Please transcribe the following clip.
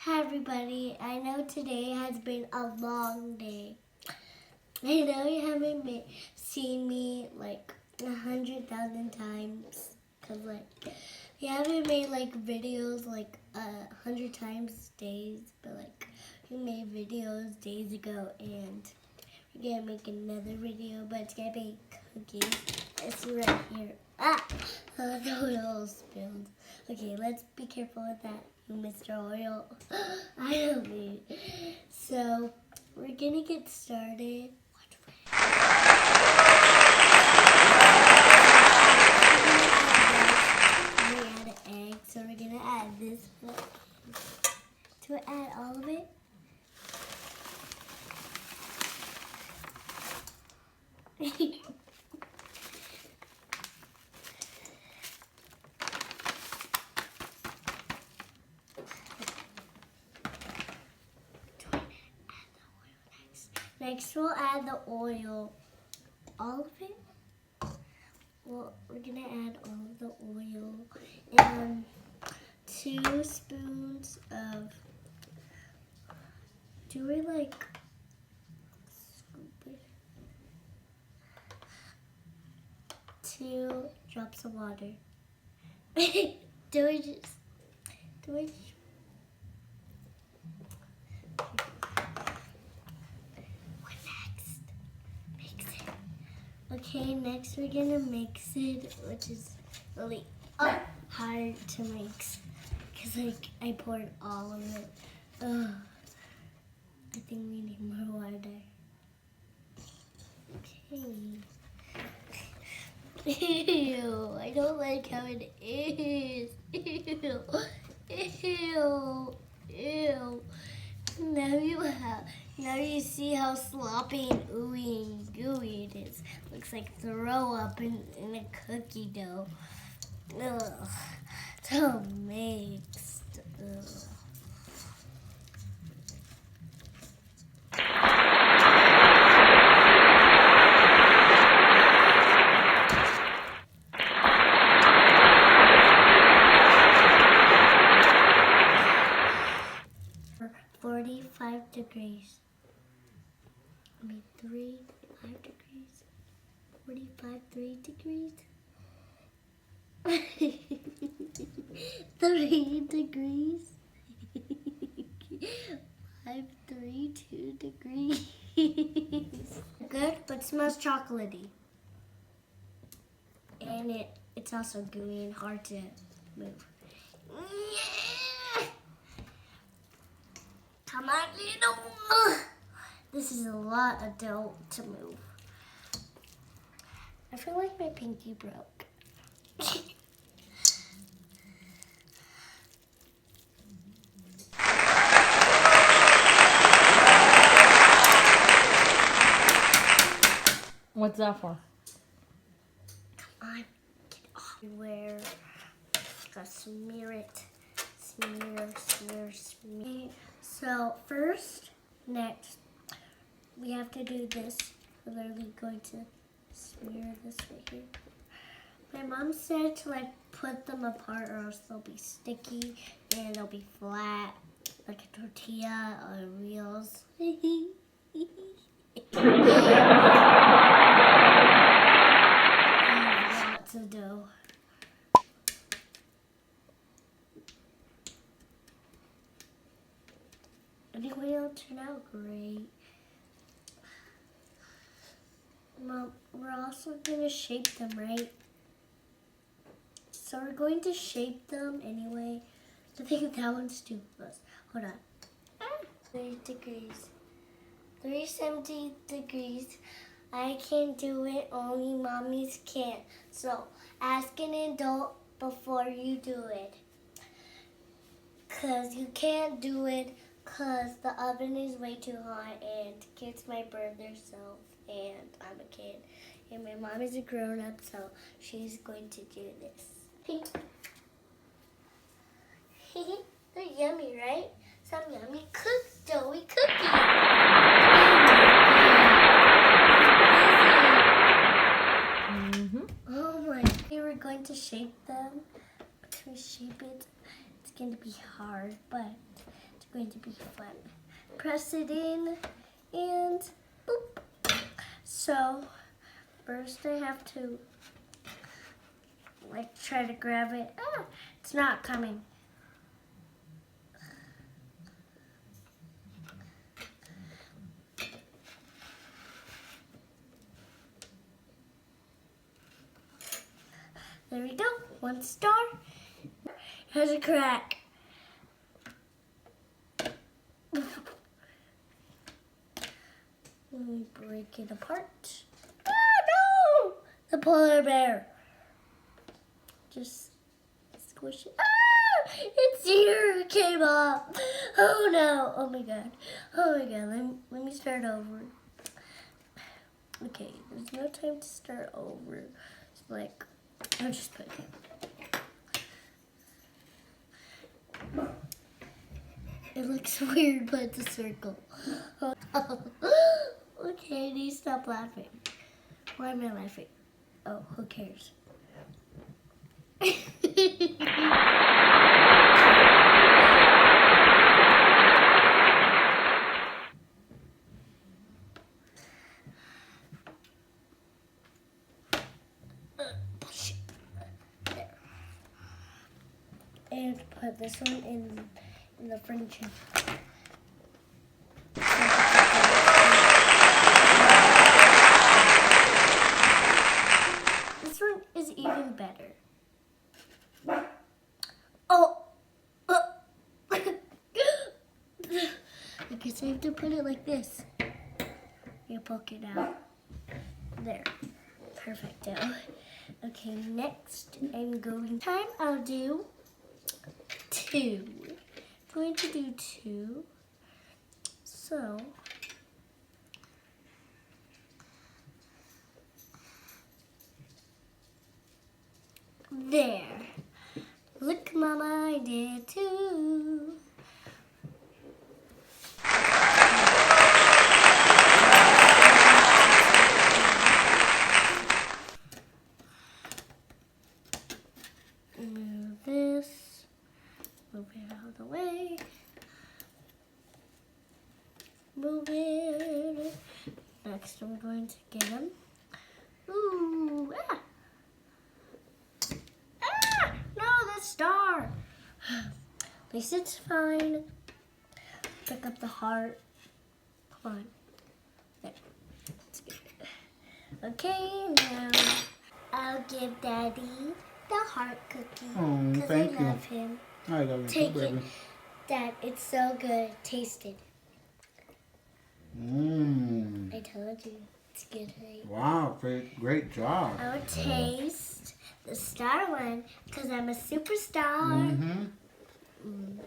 Hi everybody, I know today has been a long day. I know you haven't seen me like 100,000 times because you haven't made videos 100 times days, but we made videos days ago and we're gonna make another video, but it's gonna be cookies. It's right here. The oil spilled. Okay, let's be careful with that, Mr. Oil. I don't mean. So, we're gonna get started. We add an egg, so we're gonna add this. To add all of it. Next, we'll add the oil. All of it? Well, we're gonna add all of the oil and 2 spoons of. Do we scoop it? 2 drops of water. Do we just? Okay, next we're gonna mix it, which is really hard to mix because I poured all of it. I think we need more water. Okay. Ew, I don't like how it is. Ew, ew, ew. Now you see how sloppy and ooey and gooey it is. Looks like throw up in a cookie dough. Ugh, so mixed. Ugh. 45 degrees. 5 degrees. 45, 3 degrees. 3 degrees. 5, 3, 2 degrees. Good, but smells chocolatey. And it's also gooey and hard to move. Come on, little. This is a lot of dough to move. I feel like my pinky broke. What's that for? Come on, get off. Everywhere. Gotta smear it. Smear. So next, we have to do this. We're literally going to smear this right here. My mom said to put them apart or else they'll be sticky and they'll be flat like a tortilla or wheels. Lots of dough. I think it'll turn out great. Mom, we're also going to shape them, right? So we're going to shape them anyway. I think that one's too close. Hold on. 3 degrees. 370 degrees. I can do it, only mommies can't. So ask an adult before you do it. Because you can't do it because the oven is way too hot and kids might burn themselves and I'm a kid. And my mom is a grown-up, so she's going to do this. They're yummy, right? Some yummy doughy cookies. Oh my. We were going to shape them. To shape it, it's going to be hard, but going to be fun. Press it in and boop. So first I have to like try to grab it. Ah, it's not coming. There we go, 1 star. Has a crack. Let me break it apart. Ah, no! The polar bear. Just squish it. Ah! It's here. It came off. Oh no. Oh my god. Oh my god. Let me start over. Okay, there's no time to start over. It's like, I'll just put it. It looks weird, but it's a circle. Okay, I need to stop laughing. Why am I laughing? Oh, who cares? And put this one in the fridge. This one is even better. Oh! Okay, so you have to put it like this. You poke it out. There. Perfect. Okay, next I'm going. Time I'll do 2. I'm going to do 2. So there. Look, Mama, I did 2. Move this. Move it out of the way. Move it. Next, I'm going to get him. Ooh, ah! Ah! No, the star. At least it's fine. Pick up the heart. Come on. There. Let's get it. Okay, now I'll give Daddy the heart cookie. Oh, because thank I you. love him. I love you Take too, it. baby. Dad, it's so good. Taste it. Mmm. I told you. It's good, right? Wow, great job. I'll taste the star one because I'm a superstar. Mm-hmm.